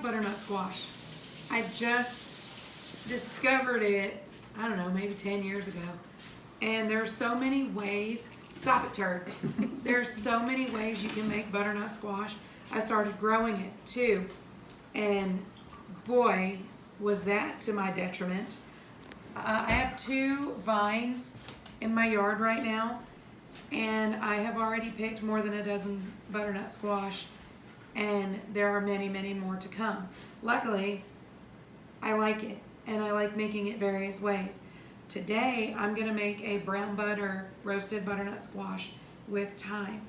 like butternut squash. I just discovered it, I don't know, maybe 10 years ago. And there's so many ways, stop it, turd. There's so many ways you can make butternut squash. I started growing it too. And boy, was that to my detriment. I have 2 vines in my yard right now, and I have already picked more than a dozen butternut squash, and there are many, many more to come. Luckily, I like it, and I like making it various ways. Today, I'm gonna make a brown butter roasted butternut squash with thyme.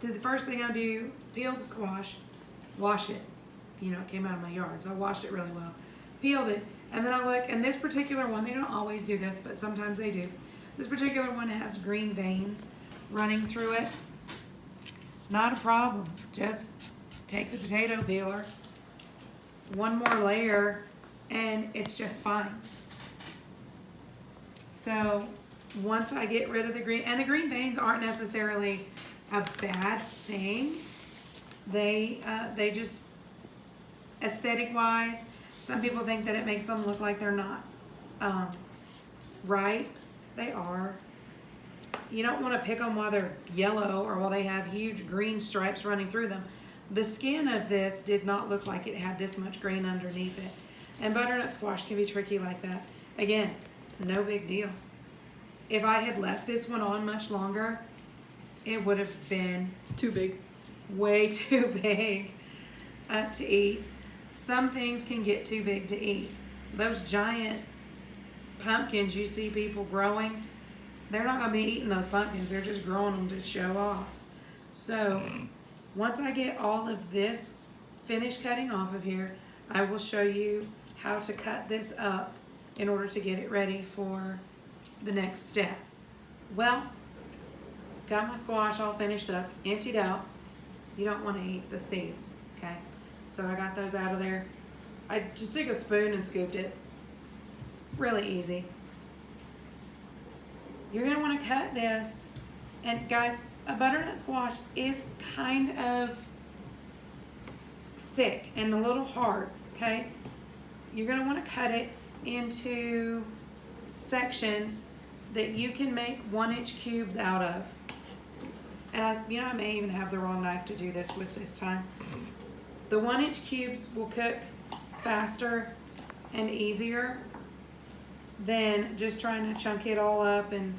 The first thing I do, peel the squash, wash it. You know, it came out of my yard, so I washed it really well. Peeled it, and then I look, and this particular one, they don't always do this, but sometimes they do. This particular one has green veins running through it. Not a problem. Just take the potato peeler, one more layer, and it's just fine. So once I get rid of the green, and the green veins aren't necessarily a bad thing. They just, aesthetic wise, some people think that it makes them look like they're not right. They are. You don't want to pick them while they're yellow or while they have huge green stripes running through them. The skin of this did not look like it had this much green underneath it. And butternut squash can be tricky like that. Again, no big deal. If I had left this one on much longer, it would have been too big. Way too big to eat. Some things can get too big to eat. Those giant pumpkins you see people growing, they're not going to be eating those pumpkins. They're just growing them to show off. So once I get all of this finished cutting off of here, I will show you how to cut this up in order to get it ready for the next step. Well, got my squash all finished up, emptied out. You don't want to eat the seeds, okay? So I got those out of there. I just took a spoon and scooped it. Really easy. You're gonna want to cut this. And guys, a butternut squash is kind of thick and a little hard, okay? You're gonna want to cut it into sections that you can make 1-inch cubes out of. And I may even have the wrong knife to do this with this time. The 1-inch cubes will cook faster and easier than just trying to chunk it all up. And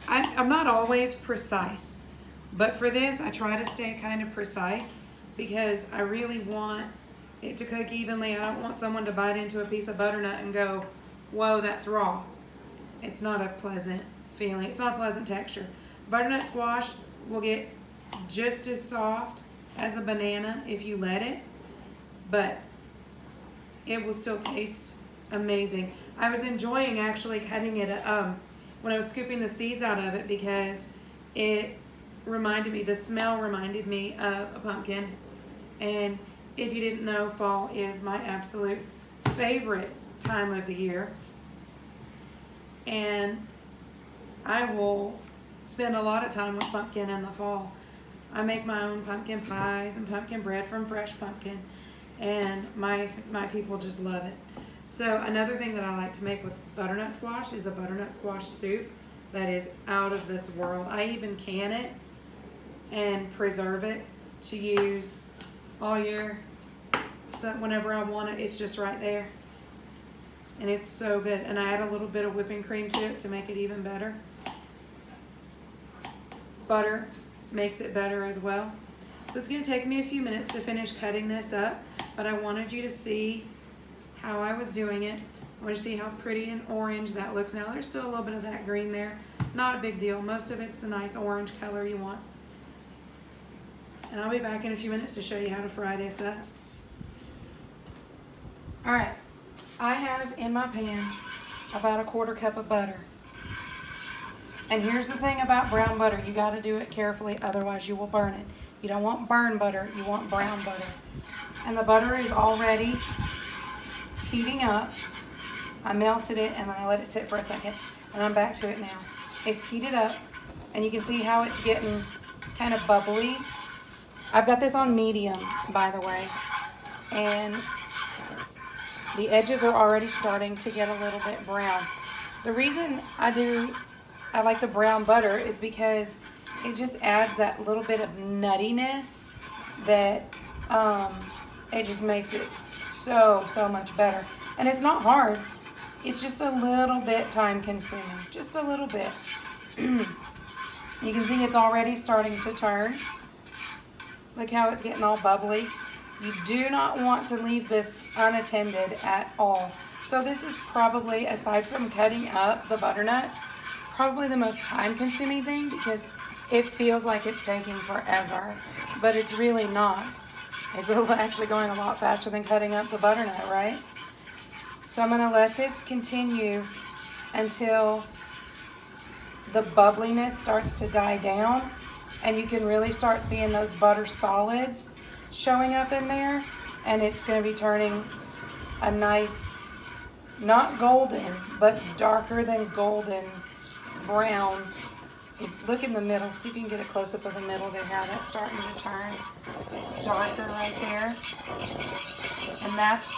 I'm not always precise, but for this I try to stay kind of precise because I really want it to cook evenly. I don't want someone to bite into a piece of butternut and go, whoa, that's raw. It's not a pleasant feeling. It's not a pleasant texture. Butternut squash will get just as soft as a banana if you let it, but it will still taste amazing. I was enjoying actually cutting it when I was scooping the seeds out of it because it reminded me, the smell reminded me of a pumpkin. And if you didn't know, fall is my absolute favorite time of the year. And I will spend a lot of time with pumpkin in the fall. I make my own pumpkin pies and pumpkin bread from fresh pumpkin, and my people just love it. So another thing that I like to make with butternut squash is a butternut squash soup that is out of this world. I even can it and preserve it to use all year. So whenever I want it, it's just right there. And it's so good. And I add a little bit of whipping cream to it to make it even better. Butter makes it better as well. So it's going to take me a few minutes to finish cutting this up, but I wanted you to see how I was doing it. I want you to see how pretty and orange that looks. Now there's still a little bit of that green there. Not a big deal. Most of it's the nice orange color you want. And I'll be back in a few minutes to show you how to fry this up. All right, I have in my pan about 1/4 cup of butter. And here's the thing about brown butter. You got to do it carefully, otherwise you will burn it. You don't want burned butter, you want brown butter. And the butter is already heating up. I melted it and then I let it sit for a second. And I'm back to it now. It's heated up and you can see how it's getting kind of bubbly. I've got this on medium, by the way, and the edges are already starting to get a little bit brown. The reason I like the brown butter is because it just adds that little bit of nuttiness that it just makes it so much better. And it's not hard. It's just a little bit time consuming, just a little bit. You can see it's already starting to turn. Look how it's getting all bubbly. You do not want to leave this unattended at all. So this is probably, aside from cutting up the butternut, probably the most time consuming thing because it feels like it's taking forever, but it's really not. It's actually going a lot faster than cutting up the butternut, right? So I'm gonna let this continue until the bubbliness starts to die down and you can really start seeing those butter solids showing up in there, and it's going to be turning a nice, not golden, but darker than golden brown. Look in the middle, see if you can get a close-up of the middle there, how that's starting to turn darker right there. And that's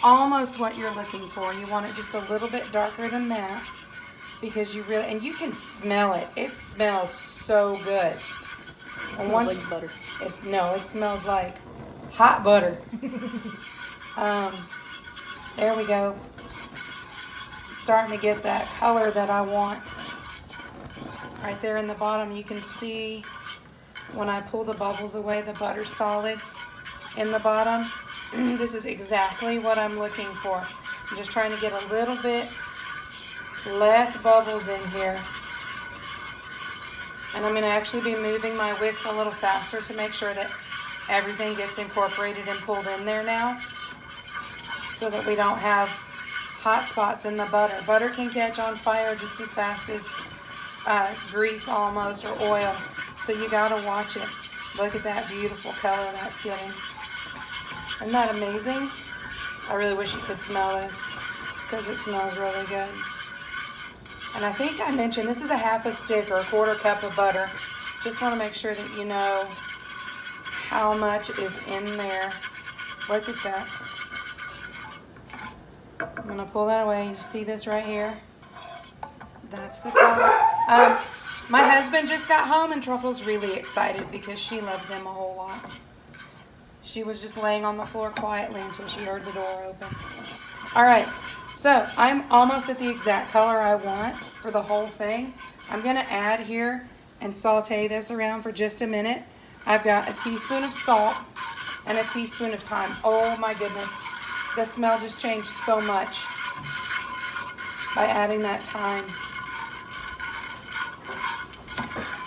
almost what you're looking for. You want it just a little bit darker than that because you really, and you can smell it. It smells so good. It smells like butter. No, it smells like hot butter. There we go. Starting to get that color that I want. Right there in the bottom, you can see when I pull the bubbles away, the butter solids in the bottom. This is exactly what I'm looking for. I'm just trying to get a little bit less bubbles in here. And I'm going to actually be moving my whisk a little faster to make sure that everything gets incorporated and pulled in there now so that we don't have hot spots in the butter. Butter can catch on fire just as fast as grease almost, or oil. So you got to watch it. Look at that beautiful color that's getting. Isn't that amazing? I really wish you could smell this because it smells really good. And I think I mentioned this is a half a stick or a quarter cup of butter. Just want to make sure that you know how much is in there. Look at that. I'm going to pull that away. You see this right here? That's the color. My husband just got home and Truffle's really excited because she loves him a whole lot. She was just laying on the floor quietly until she heard the door open. All right. So I'm almost at the exact color I want for the whole thing. I'm going to add here and saute this around for just a minute. I've got a teaspoon of salt and a teaspoon of thyme. Oh my goodness. The smell just changed so much by adding that thyme.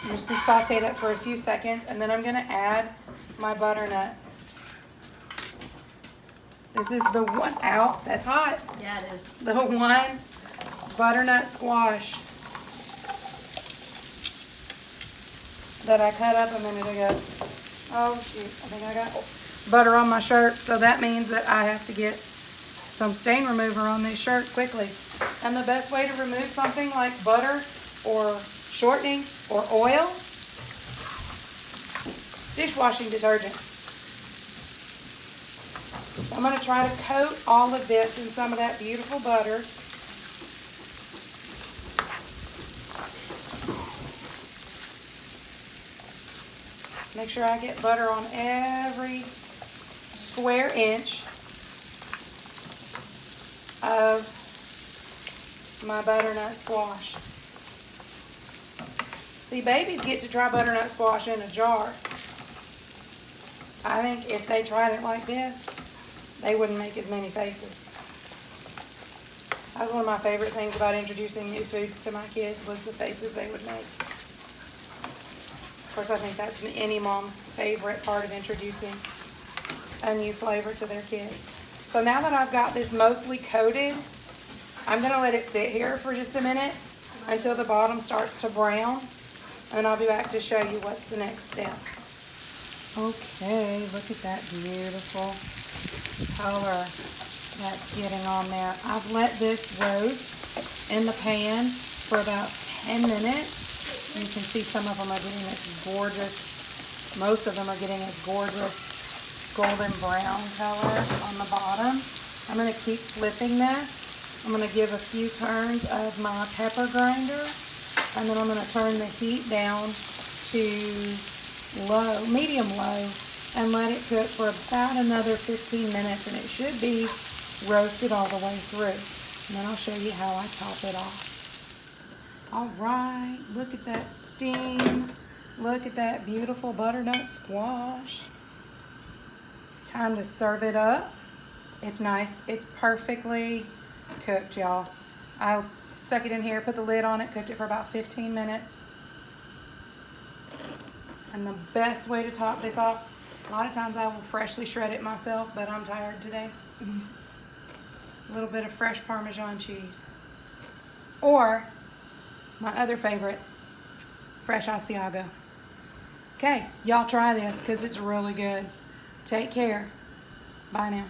I'm just going to saute that for a few seconds, and then I'm going to add my butternut. This is the one, ow, that's hot. Yeah, it is. The one butternut squash that I cut up a minute ago. Oh shoot, I think I got butter on my shirt, so that means that I have to get some stain remover on this shirt quickly. And the best way to remove something like butter or shortening or oil, dishwashing detergent. So I'm going to try to coat all of this in some of that beautiful butter. Make sure I get butter on every square inch of my butternut squash. See, babies get to try butternut squash in a jar. I think if they tried it like this, they wouldn't make as many faces. That was one of my favorite things about introducing new foods to my kids, was the faces they would make. Of course, I think that's any mom's favorite part of introducing a new flavor to their kids. So now that I've got this mostly coated, I'm going to let it sit here for just a minute until the bottom starts to brown, and I'll be back to show you what's the next step. Okay, look at that beautiful color that's getting on there. I've let this roast in the pan for about 10 minutes. You can see some of them are getting this gorgeous Most of them are getting a gorgeous golden brown color on the bottom. I'm going to keep flipping this. I'm going to give a few turns of my pepper grinder, and then I'm going to turn the heat down to low, medium low, and let it cook for about another 15 minutes, and it should be roasted all the way through. And then I'll show you how I top it off. All right, look at that steam. Look at that beautiful butternut squash. Time to serve it up. It's nice. It's perfectly cooked, y'all. I stuck it in here, put the lid on it, cooked it for about 15 minutes. And the best way to top this off, a lot of times I will freshly shred it myself, but I'm tired today. A little bit of fresh Parmesan cheese. Or, my other favorite, fresh Asiago. Okay, y'all try this because it's really good. Take care. Bye now.